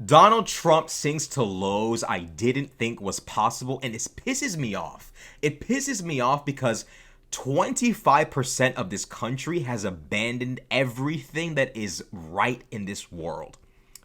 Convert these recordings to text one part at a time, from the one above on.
Donald Trump sinks to lows I didn't think was possible, and this pisses me off. It pisses me off because 25% of this country has abandoned everything that is right in this world.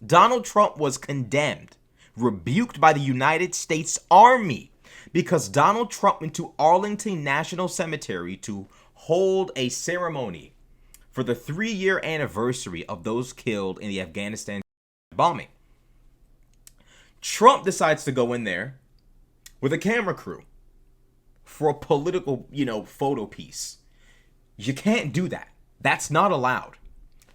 Donald Trump was condemned, rebuked by the United States Army because Donald Trump went to Arlington National Cemetery to hold a ceremony for the 3-year anniversary of those killed in the Afghanistan bombing. Trump decides to go in there with a camera crew for a political, photo piece. You can't do that. That's not allowed.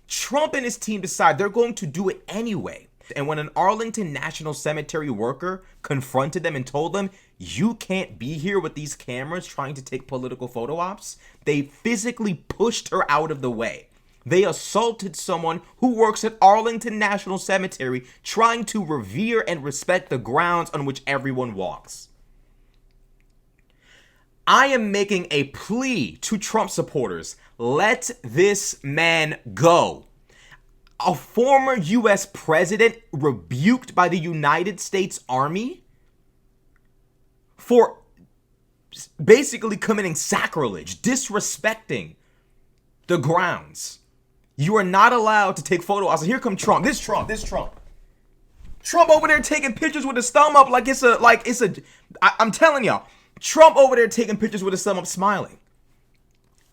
Trump and his team decide they're going to do it anyway. And when an Arlington National Cemetery worker confronted them and told them, you can't be here with these cameras trying to take political photo ops, they physically pushed her out of the way. They assaulted someone who works at Arlington National Cemetery trying to revere and respect the grounds on which everyone walks. I am making a plea to Trump supporters. Let this man go. A former U.S. president rebuked by the United States Army for basically committing sacrilege, disrespecting the grounds. You are not allowed to take photo ops. Here come Trump. This Trump. Trump over there taking pictures with his thumb up I'm telling y'all, Trump over there taking pictures with his thumb up smiling.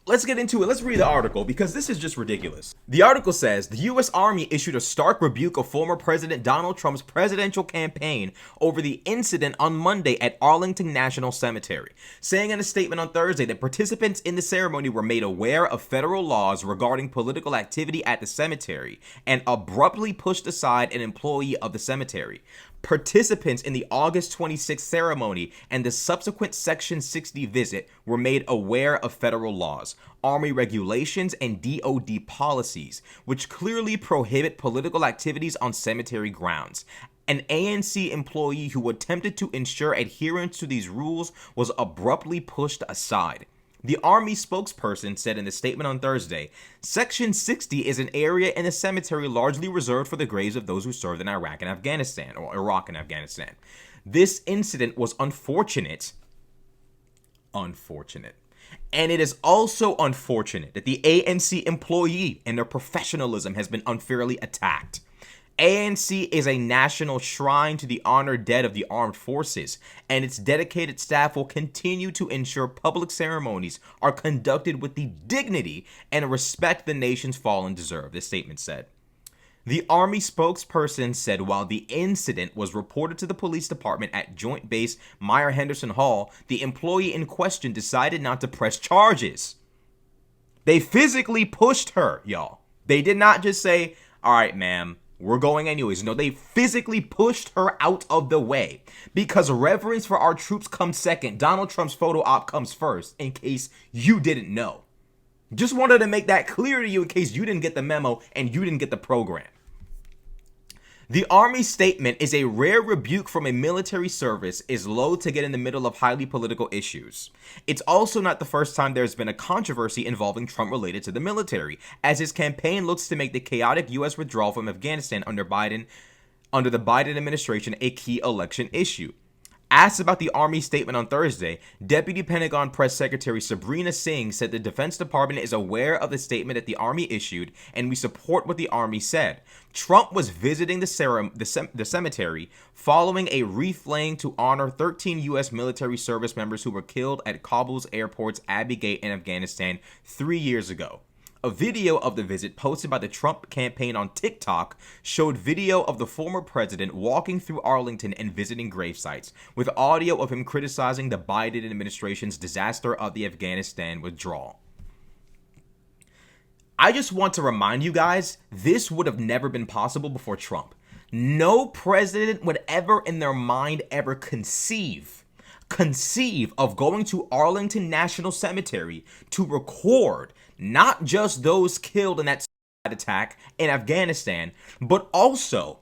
Let's get into it. Let's read the article because this is just ridiculous. The article says the U.S. Army issued a stark rebuke of former President Donald Trump's presidential campaign over the incident on Monday at Arlington National Cemetery, saying in a statement on Thursday that participants in the ceremony were made aware of federal laws regarding political activity at the cemetery and abruptly pushed aside an employee of the cemetery. Participants in the August 26th ceremony and the subsequent Section 60 visit were made aware of federal laws, Army regulations, and DoD policies, which clearly prohibit political activities on cemetery grounds. An ANC employee who attempted to ensure adherence to these rules was abruptly pushed aside. The Army spokesperson said in the statement on Thursday, Section 60 is an area in the cemetery largely reserved for the graves of those who served in Iraq and Afghanistan. This incident was unfortunate. And it is also unfortunate that the ANC employee and their professionalism has been unfairly attacked. ANC is a national shrine to the honored dead of the armed forces, and its dedicated staff will continue to ensure public ceremonies are conducted with the dignity and respect the nation's fallen deserve, this statement said. The Army spokesperson said while the incident was reported to the police department at Joint Base Myer-Henderson Hall, the employee in question decided not to press charges. They physically pushed her, y'all. They did not just say, all right, ma'am, we're going anyways. No, they physically pushed her out of the way because reverence for our troops comes second. Donald Trump's photo op comes first, in case you didn't know. Just wanted to make that clear to you in case you didn't get the memo and you didn't get the program. The Army statement is a rare rebuke from a military service is loath to get in the middle of highly political issues. It's also not the first time there's been a controversy involving Trump related to the military, as his campaign looks to make the chaotic U.S. withdrawal from Afghanistan under the Biden administration a key election issue. Asked about the Army statement on Thursday, Deputy Pentagon Press Secretary Sabrina Singh said the Defense Department is aware of the statement that the Army issued, and we support what the Army said. Trump was visiting the cemetery following a wreath laying to honor 13 U.S. military service members who were killed at Kabul's airport's Abbey Gate in Afghanistan 3 years ago. A video of the visit posted by the Trump campaign on TikTok showed video of the former president walking through Arlington and visiting grave sites, with audio of him criticizing the Biden administration's disaster of the Afghanistan withdrawal. I just want to remind you guys, this would have never been possible before Trump. No president would ever in their mind ever conceive of going to Arlington National Cemetery to record not just those killed in that attack in Afghanistan, but also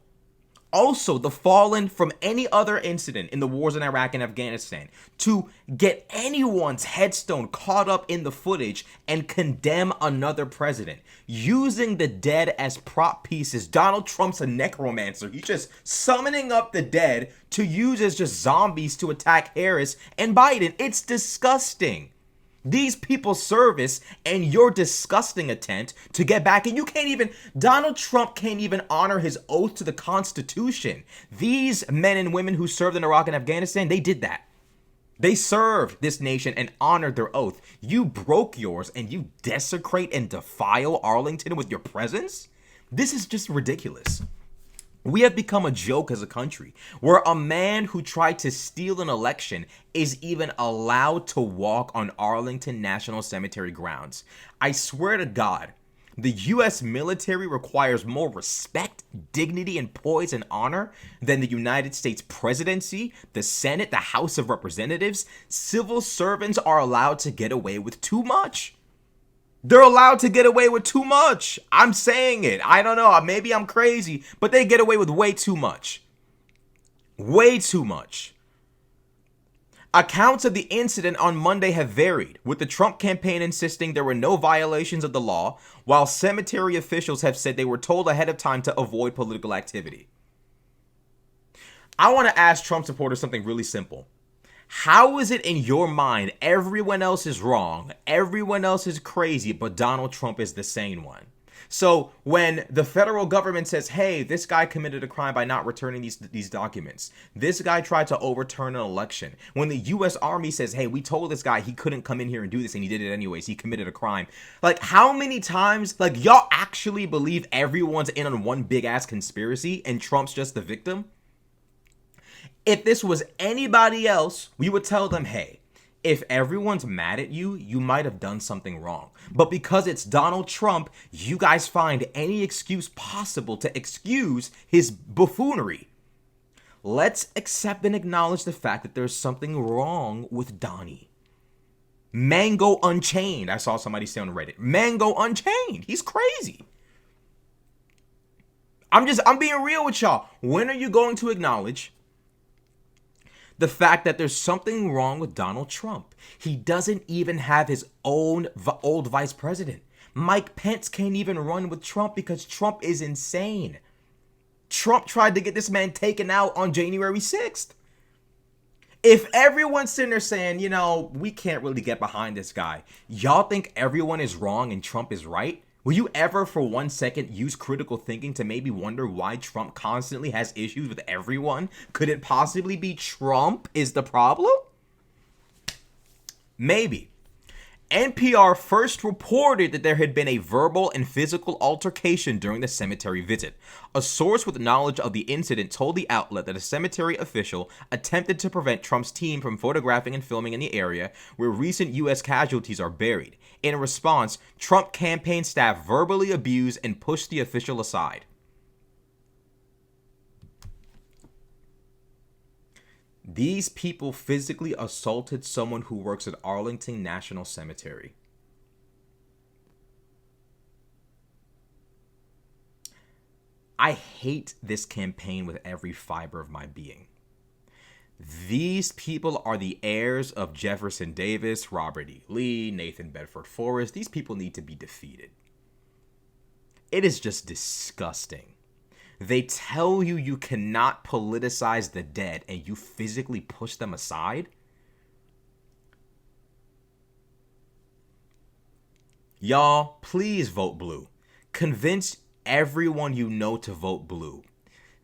Also, the fallen from any other incident in the wars in Iraq and Afghanistan, to get anyone's headstone caught up in the footage and condemn another president. Using the dead as prop pieces. Donald Trump's a necromancer. He's just summoning up the dead to use as just zombies to attack Harris and Biden. It's disgusting. These people service and your disgusting attempt to get back, and you can't even, Donald Trump can't even honor his oath to the Constitution. These men and women who served in Iraq and Afghanistan, they did that. They served this nation and honored their oath. You broke yours and you desecrate and defile Arlington with your presence? This is just ridiculous. We have become a joke as a country, where a man who tried to steal an election is even allowed to walk on Arlington National Cemetery grounds. I swear to God, the U.S. military requires more respect, dignity, and poise and honor than the United States presidency, the Senate, the House of Representatives. Civil servants are allowed to get away with too much. They're allowed to get away with too much. I'm saying it. I don't know. Maybe I'm crazy, but they get away with way too much. Way too much. Accounts of the incident on Monday have varied, with the Trump campaign insisting there were no violations of the law, while cemetery officials have said they were told ahead of time to avoid political activity. I want to ask Trump supporters something really simple. How is it in your mind everyone else is wrong, everyone else is crazy, but Donald Trump is the sane one? So when the federal government says, hey, this guy committed a crime by not returning these documents, this guy tried to overturn an election, when the U.S. Army says, hey, we told this guy he couldn't come in here and do this and he did it anyways, he committed a crime. Like, how many times, like, y'all actually believe everyone's in on one big ass conspiracy and Trump's just the victim? If this was anybody else, we would tell them, hey, if everyone's mad at you, you might have done something wrong. But because it's Donald Trump, you guys find any excuse possible to excuse his buffoonery. Let's accept and acknowledge the fact that there's something wrong with Donnie. Mango Unchained. I saw somebody say on Reddit, Mango Unchained. He's crazy. I'm being real with y'all. When are you going to acknowledge the fact that there's something wrong with Donald Trump? He doesn't even have his own old vice president. Mike Pence can't even run with Trump because Trump is insane. Trump tried to get this man taken out on January 6th. If everyone's sitting there saying, you know, we can't really get behind this guy, y'all think everyone is wrong and Trump is right? Will you ever for 1 second use critical thinking to maybe wonder why Trump constantly has issues with everyone? Could it possibly be Trump is the problem? Maybe. NPR first reported that there had been a verbal and physical altercation during the cemetery visit. A source with knowledge of the incident told the outlet that a cemetery official attempted to prevent Trump's team from photographing and filming in the area where recent U.S. casualties are buried. In response, Trump campaign staff verbally abused and pushed the official aside. These people physically assaulted someone who works at Arlington National Cemetery. I hate this campaign with every fiber of my being. These people are the heirs of Jefferson Davis, Robert E. Lee, Nathan Bedford Forrest. These people need to be defeated. It is just disgusting. They tell you you cannot politicize the dead and you physically push them aside. Y'all, please vote blue. Convince everyone you know to vote blue.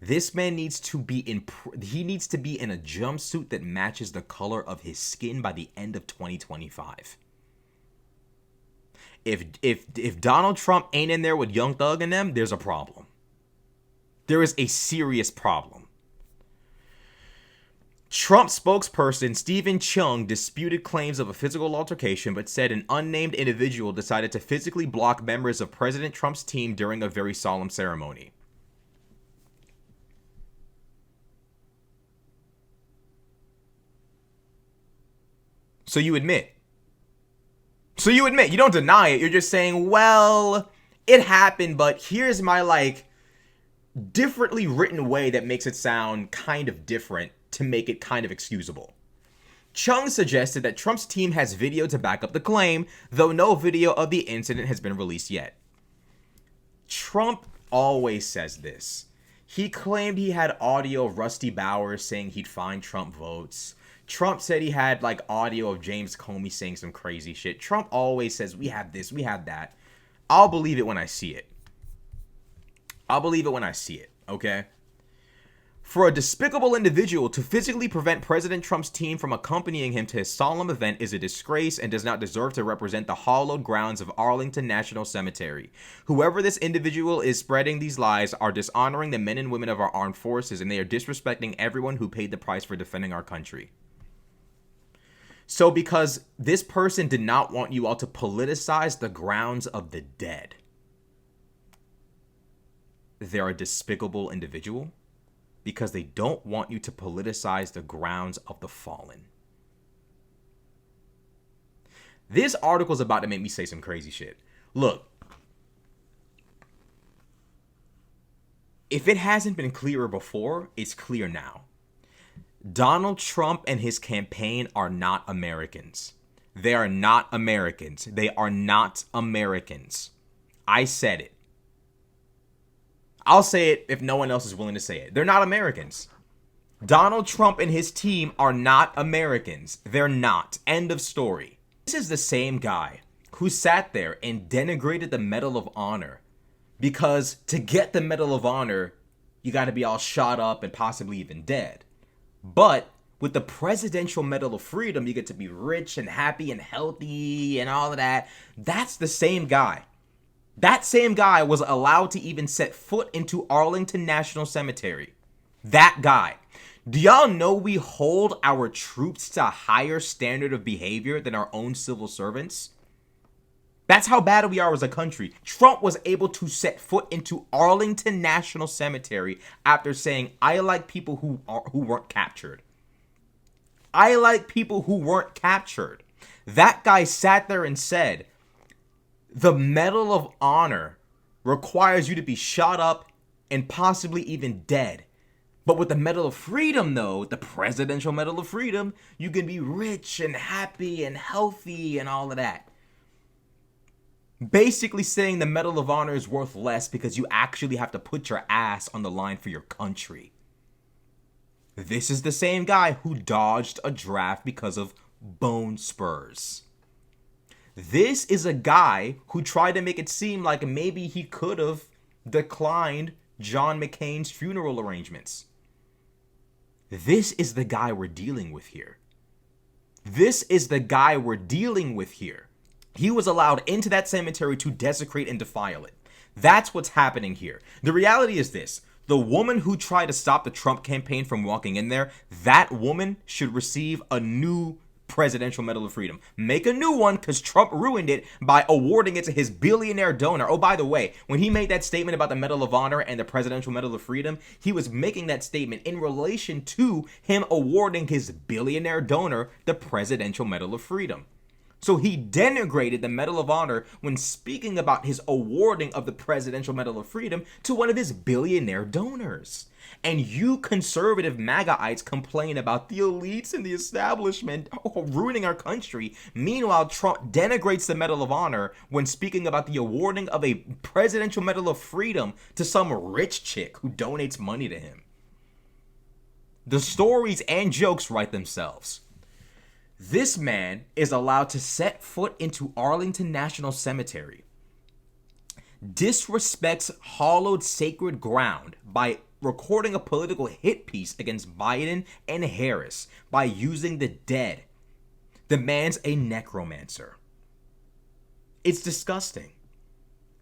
This man needs to be in a jumpsuit that matches the color of his skin by the end of 2025. If Donald Trump ain't in there with Young Thug and them, there's a problem. There is a serious problem. Trump spokesperson Stephen Chung disputed claims of a physical altercation, but said an unnamed individual decided to physically block members of President Trump's team during a very solemn ceremony. So you admit. You don't deny it. You're just saying, well, it happened, but here's my, differently written way that makes it sound kind of different to make it kind of excusable. Chung suggested that Trump's team has video to back up the claim, though no video of the incident has been released yet. Trump always says this. He claimed he had audio of Rusty Bowers saying he'd find Trump votes. Trump said he had like audio of James Comey saying some crazy shit. Trump always says we have this, we have that. I'll believe it when I see it. I'll believe it when I see it, okay? For a despicable individual to physically prevent President Trump's team from accompanying him to his solemn event is a disgrace and does not deserve to represent the hallowed grounds of Arlington National Cemetery. Whoever this individual is spreading these lies are dishonoring the men and women of our armed forces, and they are disrespecting everyone who paid the price for defending our country. So because this person did not want you all to politicize the grounds of the dead, they're a despicable individual? Because they don't want you to politicize the grounds of the fallen. This article is about to make me say some crazy shit. Look, if it hasn't been clearer before, it's clear now. Donald Trump and his campaign are not Americans. They are not Americans. They are not Americans. I said it. I'll say it if no one else is willing to say it. They're not Americans. Donald Trump and his team are not Americans. They're not. End of story. This is the same guy who sat there and denigrated the Medal of Honor because to get the Medal of Honor, you got to be all shot up and possibly even dead. But with the Presidential Medal of Freedom, you get to be rich and happy and healthy and all of that. That's the same guy. That same guy was allowed to even set foot into Arlington National Cemetery. That guy. Do y'all know we hold our troops to a higher standard of behavior than our own civil servants? That's how bad we are as a country. Trump was able to set foot into Arlington National Cemetery after saying, I like people who weren't captured. I like people who weren't captured. That guy sat there and said, the Medal of Honor requires you to be shot up and possibly even dead. But with the Medal of Freedom, though, the Presidential Medal of Freedom, you can be rich and happy and healthy and all of that. Basically saying the Medal of Honor is worth less because you actually have to put your ass on the line for your country. This is the same guy who dodged a draft because of bone spurs. This is a guy who tried to make it seem like maybe he could have declined John McCain's funeral arrangements. This is the guy we're dealing with here. This is the guy we're dealing with here. He was allowed into that cemetery to desecrate and defile it. That's what's happening here. The reality is this. The woman who tried to stop the Trump campaign from walking in there, that woman should receive a new Presidential Medal of Freedom. Make a new one because Trump ruined it by awarding it to his billionaire donor. Oh, by the way, when he made that statement about the Medal of Honor and the Presidential Medal of Freedom, he was making that statement in relation to him awarding his billionaire donor the Presidential Medal of Freedom. So he denigrated the Medal of Honor when speaking about his awarding of the Presidential Medal of Freedom to one of his billionaire donors. And you conservative MAGAites complain about the elites and the establishment ruining our country. Meanwhile, Trump denigrates the Medal of Honor when speaking about the awarding of a Presidential Medal of Freedom to some rich chick who donates money to him. The stories and jokes write themselves. This man is allowed to set foot into Arlington National Cemetery, disrespects hallowed sacred ground by recording a political hit piece against Biden and Harris by using the dead. The man's a necromancer. It's disgusting.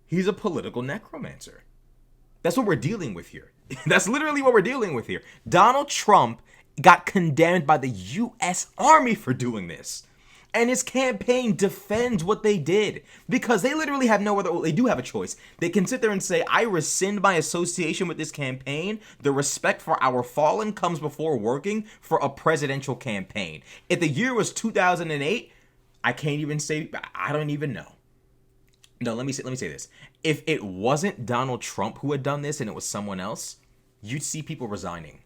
He's a political necromancer. That's what we're dealing with here. That's literally what we're dealing with here. Donald Trump got condemned by the U.S. Army for doing this. And his campaign defends what they did because they literally have no other, well, they do have a choice. They can sit there and say, I rescind my association with this campaign. The respect for our fallen comes before working for a presidential campaign. If the year was 2008, I can't even say, I don't even know. No, let me say this. If it wasn't Donald Trump who had done this and it was someone else, you'd see people resigning.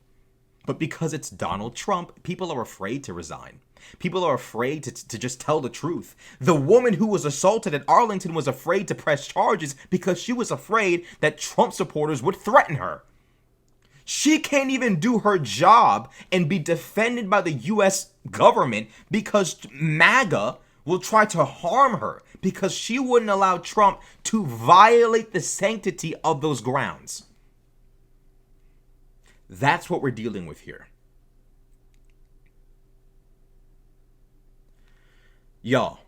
But because it's Donald Trump, people are afraid to resign. People are afraid to just tell the truth. The woman who was assaulted at Arlington was afraid to press charges because she was afraid that Trump supporters would threaten her. She can't even do her job and be defended by the US government because MAGA will try to harm her because she wouldn't allow Trump to violate the sanctity of those grounds. That's what we're dealing with here. Y'all,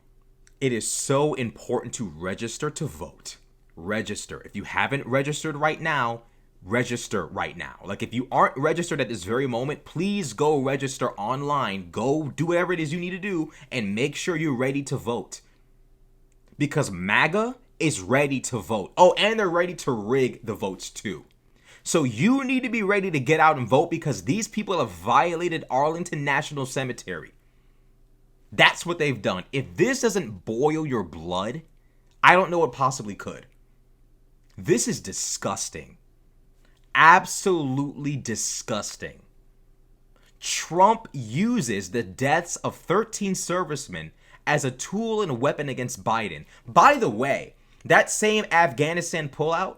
it is so important to register to vote. Register. If you haven't registered right now, register right now. Like, if you aren't registered at this very moment, please go register online. Go do whatever it is you need to do and make sure you're ready to vote. Because MAGA is ready to vote. Oh, and they're ready to rig the votes too. So you need to be ready to get out and vote because these people have violated Arlington National Cemetery. That's what they've done. If this doesn't boil your blood, I don't know what possibly could. This is disgusting. Absolutely disgusting. Trump uses the deaths of 13 servicemen as a tool and a weapon against Biden. By the way, that same Afghanistan pullout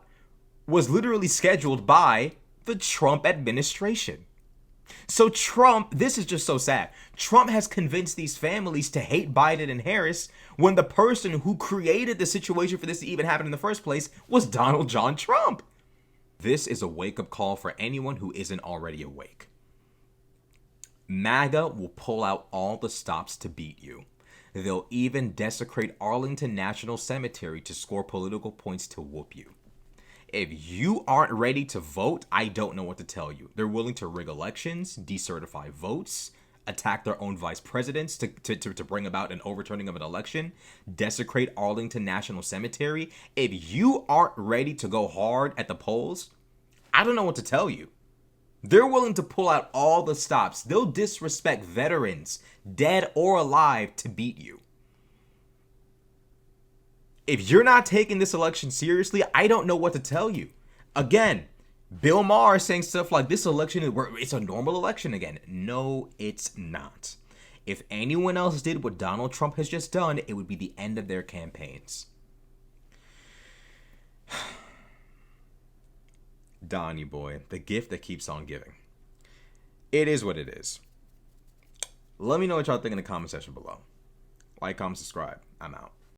was literally scheduled by the Trump administration. So Trump, this is just so sad. Trump has convinced these families to hate Biden and Harris when the person who created the situation for this to even happen in the first place was Donald John Trump. This is a wake-up call for anyone who isn't already awake. MAGA will pull out all the stops to beat you. They'll even desecrate Arlington National Cemetery to score political points to whoop you. If you aren't ready to vote, I don't know what to tell you. They're willing to rig elections, decertify votes, attack their own vice presidents to bring about an overturning of an election, desecrate Arlington National Cemetery. If you aren't ready to go hard at the polls, I don't know what to tell you. They're willing to pull out all the stops. They'll disrespect veterans, dead or alive, to beat you. If you're not taking this election seriously, I don't know what to tell you. Again, Bill Maher saying stuff like this election, it's a normal election again. No, it's not. If anyone else did what Donald Trump has just done, it would be the end of their campaigns. Donnie boy, the gift that keeps on giving. It is what it is. Let me know what y'all think in the comment section below. Like, comment, subscribe. I'm out.